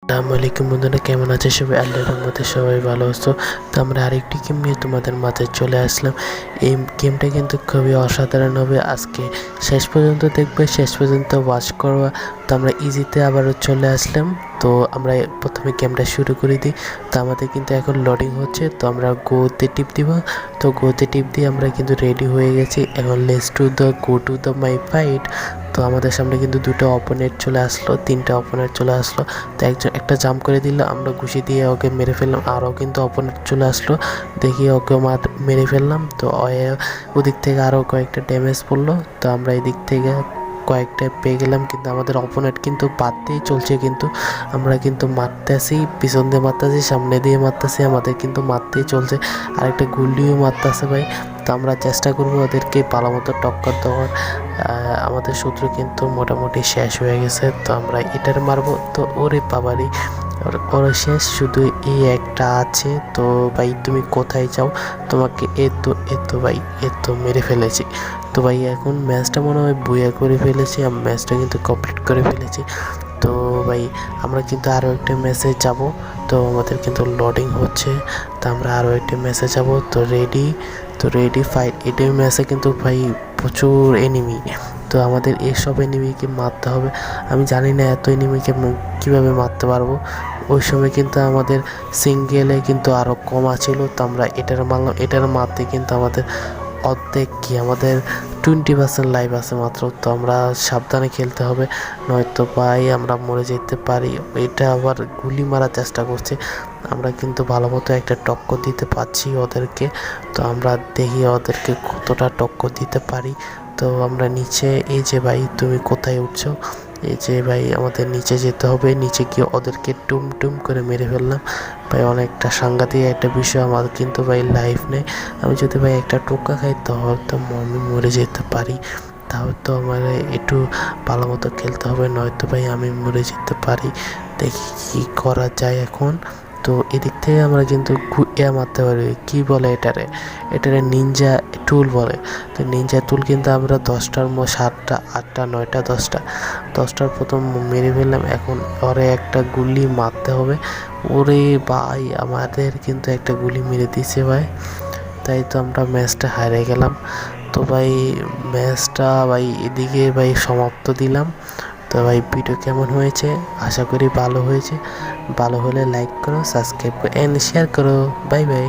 আসসালামু আলাইকুম বন্ধুরা, কেমন আছে সবাই? আল্লাহর রহমতে সবাই ভালো আছো। তো আমরা আরেকটি গেম নিয়ে তোমাদের মাঝে চলে আসলাম। এই গেমটা কিন্তু খুবই অসাধারণ হবে। আজকে শেষ পর্যন্ত দেখবে, শেষ পর্যন্ত ওয়াচ করবা। তো আমরা ইজিতে আবারও চলে আসলাম। তো আমরা প্রথমে গেমটা শুরু করে দিই। তো আমাদের কিন্তু এখন লোডিং হচ্ছে, তো আমরা গোতে টিপ দিব। তো গোতে টিপ দিয়ে আমরা কিন্তু রেডি হয়ে গেছি। এখন let's to the go to the my fight. তো আমাদের সামনে কিন্তু দুটো অপোনেন্ট চলে আসলো, তিনটা অপোনেন্ট চলে আসলো। তো একটা জাম্প করে দিল, আমরা ঘুষি দিয়ে ওকে মেরে ফেললাম। আরও কিন্তু অপোনেন্ট চলে আসলো, দেখি ওকে মেরে ফেললাম। তো ওদিক থেকে আরও কয়েকটা ড্যামেজ পড়লো। তো আমরা এদিক থেকে কয়েকটা পেয়ে গেলাম, কিন্তু আমাদের অপোনেন্ট কিন্তু বাদতেই চলছে। কিন্তু আমরা কিন্তু মারতেছি, পিছন দিয়ে মারতেছি, সামনে দিয়ে মারতেছি, আমাদের কিন্তু মারতেই চলছে। আরেকটা গুলিও মারতেছে ভাই। তো আমরা চেষ্টা করবো ওদেরকে ভালো মতো টক্কর দেওয়ার। আমাদের শত্রু কিন্তু মোটামুটি শেষ হয়ে গেছে। তো আমরা এটার মারবো। তো ওরে বাবারি, ওর শেষ, শুধু এই একটা আছে। তো ভাই তুমি কোথায় যাও? তোমাকে এতো ভাই, এতো মেরে ফেলেছি। তো ভাই এখন ম্যাচটা মনে হয় বুয়া করে ফেলেছি, আমি ম্যাচটা কিন্তু কমপ্লিট করে ফেলেছি। তো ভাই আমরা কিন্তু আরও একটা ম্যাচে যাব। তো আমাদের কিন্তু লোডিং হচ্ছে। তো আমরা আরও একটা ম্যাচে যাব। তো রেডি ফাইট। এটাই ম্যাচে কিন্তু ভাই প্রচুর এনিমি। তো আমাদের এসব এনিমিকে মারতে হবে। আমি জানি না এত এনিমিকে কীভাবে মারতে পারবো। ওই সময় কিন্তু আমাদের সিঙ্গেলে কিন্তু আরও কমা ছিল। তো আমরা এটার মারলাম, এটার মারতে কিন্তু আমাদের অর্ধেক কি আমাদের 20% লাইভ আছে মাত্র। তো আমরা সাবধানে খেলতে হবে, নয়তো ভাই আমরা মরে যেতে পারি। এটা আবার গুলি মারার চেষ্টা করছে, আমরা কিন্তু ভালো মতো একটা টক্কর দিতে পারছি ওদেরকে। তো আমরা দেখি ওদেরকে কতটা টক্কর দিতে পারি। তো আমরা নিচে, এই যে ভাই তুমি কোথায় উঠছো? এই যে ভাই আমাদের নিচে যেতে হবে, নিচে গিয়ে ওদেরকে টুম করে মেরে ফেললাম। ভাই অনেকটা সাংঘাতিক একটা বিষয়। আমার কিন্তু ভাই লাইফ নেই, আমি যদি ভাই একটা টোকা খাই তাহলে তো আমি মরে যেতে পারি। তাহলে তো আমার একটু ভালো মতো খেলতে হবে, নয়তো ভাই আমি মরে যেতে পারি। দেখি কী করা যায় এখন। তো এদিক থেকে আমরা কিন্তু মারতে পারি, কী বলে এটারে নিনজা টুল বলে। তো নিনজা টুল কিন্তু আমরা 10টার 7টা 8টা 9টা 10টার প্রথম মেরে ফেললাম। এখন ওরে একটা গুলি মারতে হবে। ওরে ভাই আমাদের কিন্তু একটা গুলি মেরে দিছে ভাই, তাই তো আমরা ম্যাচটা হারিয়ে গেলাম। তো ভাই ম্যাচটা ভাই এদিকে ভাই সমাপ্ত দিলাম। তো ভাই ভিডিও কেমন হয়েছে? আশা করি ভালো হয়েছে। ভালো হলে লাইক করো, সাবস্ক্রাইব করো এন্ড শেয়ার করো। Bye bye.